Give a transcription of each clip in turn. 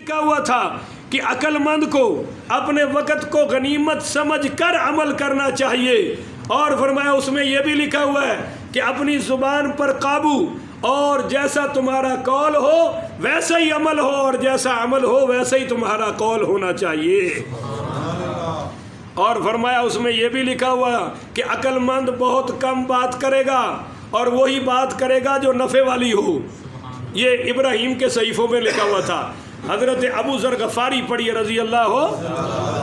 لکھا ہوا تھا کہ عقل مند کو اپنے وقت کو غنیمت سمجھ کر عمل کرنا چاہیے، اور فرمایا اس میں یہ بھی لکھا ہوا ہے کہ اپنی زبان پر قابو، اور جیسا تمہارا قول ہو ویسا ہی عمل ہو، اور جیسا عمل ہو ویسا ہی تمہارا قول ہونا چاہیے۔ اور فرمایا اس میں یہ بھی لکھا ہوا کہ عقل مند بہت کم بات کرے گا، اور وہی بات کرے گا جو نفع والی ہو۔ یہ ابراہیم کے صحیفوں میں لکھا ہوا تھا۔ حضرت ابو ذر غفاری پڑھیے رضی اللہ ہو،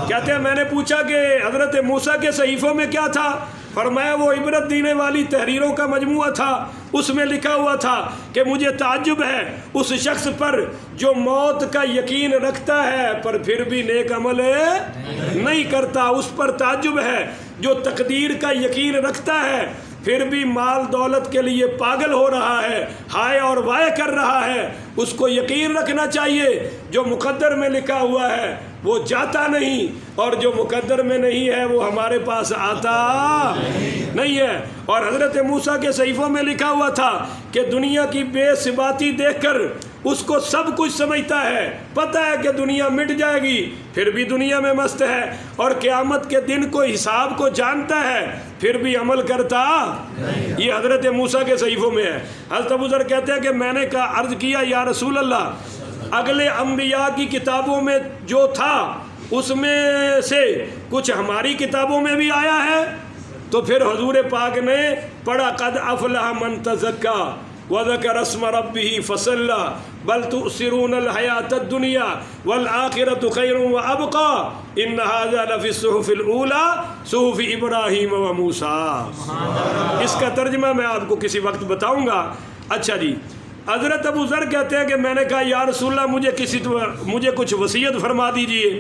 کہتے ہیں میں نے پوچھا کہ حضرت موسیٰ کے صحیفوں میں کیا تھا؟ فرمایا وہ عبرت دینے والی تحریروں کا مجموعہ تھا، اس میں لکھا ہوا تھا کہ مجھے تعجب ہے اس شخص پر جو موت کا یقین رکھتا ہے پر پھر بھی نیک عمل نہیں کرتا، اس پر تعجب ہے جو تقدیر کا یقین رکھتا ہے پھر بھی مال دولت کے لیے پاگل ہو رہا ہے، ہائے اور وائے کر رہا ہے۔ اس کو یقین رکھنا چاہیے جو مقدر میں لکھا ہوا ہے وہ جاتا نہیں، اور جو مقدر میں نہیں ہے وہ ہمارے پاس آتا نہیں ہے۔ اور حضرت موسیٰ کے صحیفوں میں لکھا ہوا تھا کہ دنیا کی بے ثباتی دیکھ کر اس کو سب کچھ سمجھتا ہے، پتہ ہے کہ دنیا مٹ جائے گی پھر بھی دنیا میں مست ہے، اور قیامت کے دن کو حساب کو جانتا ہے پھر بھی عمل کرتا۔ یہ حضرت موسیٰ کے صحیفوں میں ہے۔ حضرت ابو ذر کہتے ہیں کہ میں نے کہا عرض کیا یا رسول اللہ، اگلے انبیاء کی کتابوں میں جو تھا اس میں سے کچھ ہماری کتابوں میں بھی آیا ہے؟ تو پھر حضور پاک نے پڑھا قد افلح من تزکا وذکر اسم ربہ فصلی بل تؤثرون الحیاۃ الدنیا والآخرۃ خیر وابقی ان ھذا لفی الصحف الاولی صحف ابراہیم و موسیٰ۔ اس کا ترجمہ میں آپ کو کسی وقت بتاؤں گا۔ اچھا جی، حضرت ابو ذر کہتے ہیں کہ میں نے کہا یا رسول اللہ مجھے کچھ وصیت فرما دیجئے،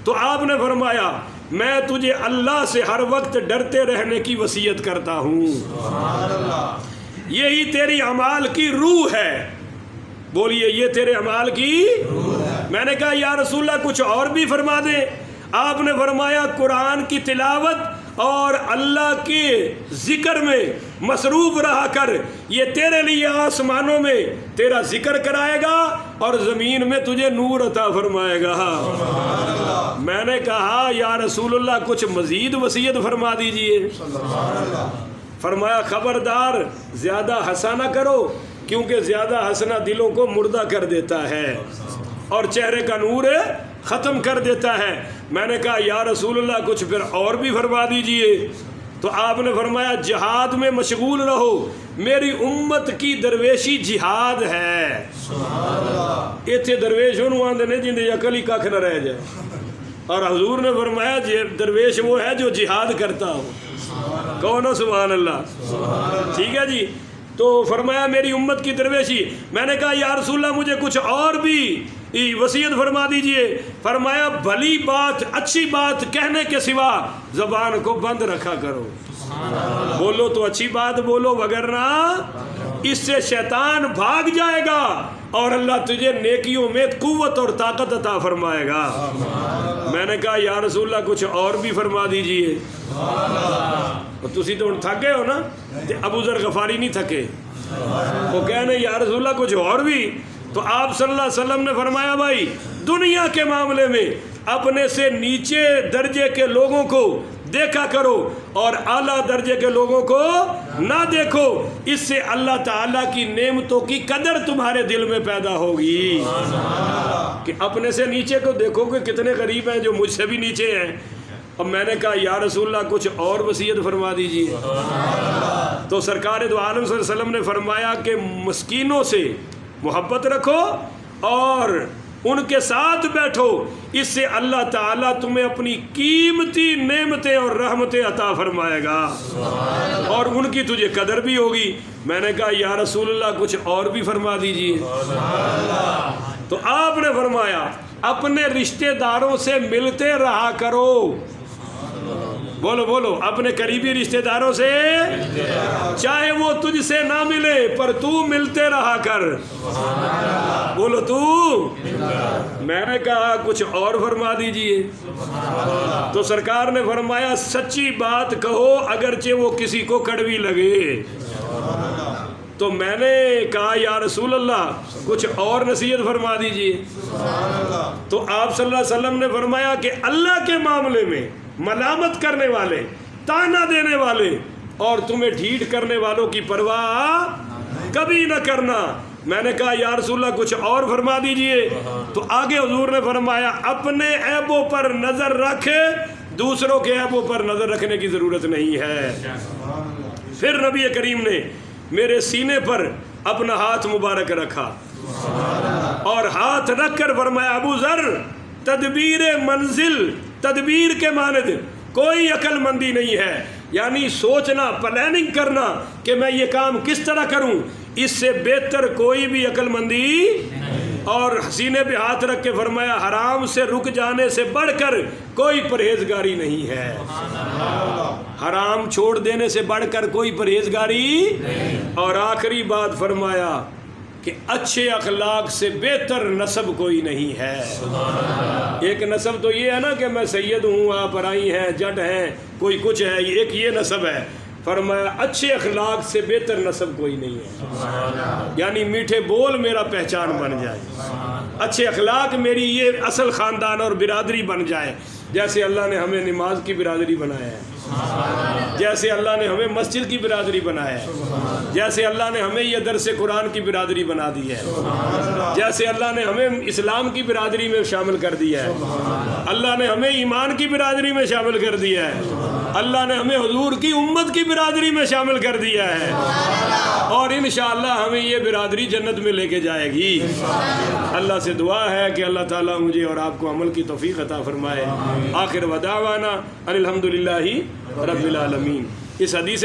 تو آپ نے فرمایا میں تجھے اللہ سے ہر وقت ڈرتے رہنے کی وصیت کرتا ہوں، یہی تیری اعمال کی روح ہے۔ بولیے یہ تیرے اعمال کی روح ہے۔ میں نے کہا یا رسول اللہ کچھ اور بھی فرما دیں۔ آپ نے فرمایا قرآن کی تلاوت اور اللہ کے ذکر میں مصروف رہا کر، یہ تیرے لیے آسمانوں میں تیرا ذکر کرائے گا اور زمین میں تجھے نور عطا فرمائے گا۔ میں نے کہا یا رسول اللہ کچھ مزید وصیت فرما دیجئے۔ فرمایا خبردار زیادہ ہنسا نہ کرو، کیونکہ زیادہ ہنسنا دلوں کو مردہ کر دیتا ہے اور چہرے کا نور ختم کر دیتا ہے۔ میں نے کہا یا رسول اللہ کچھ پھر اور بھی فرما دیجئے۔ تو آپ نے فرمایا جہاد میں مشغول رہو، میری امت کی درویشی جہاد ہے۔ ایتھے درویش انہوں آندے نے جن دے عقل ہی کھ نہ رہ جائے، اور حضور نے فرمایا درویش وہ ہے جو جہاد کرتا ہو۔ کون سبحان اللہ، ٹھیک ہے جی۔ تو فرمایا میری امت کی درویشی۔ میں نے کہا یا رسول اللہ مجھے کچھ اور بھی وصیت فرما دیجئے۔ فرمایا بھلی بات اچھی بات کہنے کے سوا زبان کو بند رکھا کرو، بولو تو اچھی بات بولو، وگرنہ اس سے شیطان بھاگ جائے گا اور اللہ تجھے نیکیوں میں قوت اور طاقت عطا فرمائے گا۔ میں نے کہا یا رسول اللہ کچھ اور بھی فرما دیجئے۔ تسی تو تھک گئے ہو نا، ابو ذر غفاری نہیں تھکے، وہ کہنے یا رسول اللہ کچھ اور بھی۔ تو آپ صلی اللہ علیہ وسلم نے فرمایا بھائی دنیا کے معاملے میں اپنے سے نیچے درجے کے لوگوں کو دیکھا کرو اور اعلیٰ درجے کے لوگوں کو نہ دیکھو، اس سے اللہ تعالیٰ کی نعمتوں کی قدر تمہارے دل میں پیدا ہوگی۔ کہ اپنے سے نیچے کو دیکھو کہ کتنے غریب ہیں جو مجھ سے بھی نیچے ہیں۔ اب میں نے کہا یا رسول اللہ کچھ اور وصیت فرما دیجئے۔ تو سرکار دو عالم صلی اللہ علیہ وسلم نے فرمایا کہ مسکینوں سے محبت رکھو اور ان کے ساتھ بیٹھو، اس سے اللہ تعالیٰ تمہیں اپنی قیمتی نعمتیں اور رحمتیں عطا فرمائے گا اور ان کی تجھے قدر بھی ہوگی۔ میں نے کہا یا رسول اللہ کچھ اور بھی فرما دیجئے۔ تو آپ نے فرمایا اپنے رشتہ داروں سے ملتے رہا کرو، بولو بولو، اپنے قریبی رشتہ داروں سے چاہے وہ تجھ سے نہ ملے پر تو ملتے رہا کر، بولو تو۔ میں نے کہا کچھ اور فرما دیجئے۔ تو سرکار نے فرمایا سچی بات کہو اگرچہ وہ کسی کو کڑوی لگے۔ تو میں نے کہا یا رسول اللہ کچھ اور نصیحت فرما دیجئے۔ تو آپ صلی اللہ علیہ وسلم نے فرمایا کہ اللہ کے معاملے میں ملامت کرنے والے، تانا دینے والے اور تمہیں ڈھیٹ کرنے والوں کی پرواہ کبھی نہ کرنا۔ میں نے کہا یا رسول اللہ کچھ اور فرما دیجئے، تو آگے حضور نے فرمایا اپنے عیبوں پر نظر رکھے، دوسروں کے عیبوں پر نظر رکھنے کی ضرورت نہیں ہے۔ پھر نبی کریم نے میرے سینے پر اپنا ہاتھ مبارک رکھا اور ہاتھ رکھ کر فرمایا ابو ذر، تدبیر منزل، تدبیر کے مانند کوئی عقل مندی نہیں ہے، یعنی سوچنا، پلاننگ کرنا کہ میں یہ کام کس طرح کروں، اس سے بہتر کوئی بھی عقل مندی۔ اور سینے پہ ہاتھ رکھ کے فرمایا حرام سے رک جانے سے بڑھ کر کوئی پرہیزگاری نہیں ہے، حرام چھوڑ دینے سے بڑھ کر کوئی پرہیزگاری۔ اور آخری بات فرمایا کہ اچھے اخلاق سے بہتر نسب کوئی نہیں ہے۔ ایک نسب تو یہ ہے نا کہ میں سید ہوں، آپ ارائی ہیں، جٹ ہیں، کوئی کچھ ہے، ایک یہ نسب ہے۔ فرمایا اچھے اخلاق سے بہتر نسب کوئی نہیں ہے، یعنی میٹھے بول میرا پہچان بن جائے، اچھے اخلاق میری یہ اصل خاندان اور برادری بن جائے، جیسے اللہ نے ہمیں نماز کی برادری بنایا ہے، جیسے اللہ نے ہمیں مسجد کی برادری بنایا ہے، جیسے اللہ نے ہمیں یہ درس قرآن کی برادری بنا دی ہے، جیسے اللہ نے ہمیں اسلام کی برادری میں شامل کر دیا ہے، اللہ نے ہمیں ایمان کی برادری میں شامل کر دیا ہے، اللہ نے ہمیں حضور کی امت کی برادری میں شامل کر دیا ہے، اور انشاءاللہ ہمیں یہ برادری جنت میں لے کے جائے گی۔ اللہ سے دعا ہے کہ اللہ تعالیٰ مجھے اور آپ کو عمل کی توفیق عطا فرمائے۔ آخر ودعوانا ان الحمدللہ رب العالمین۔ اس حدیث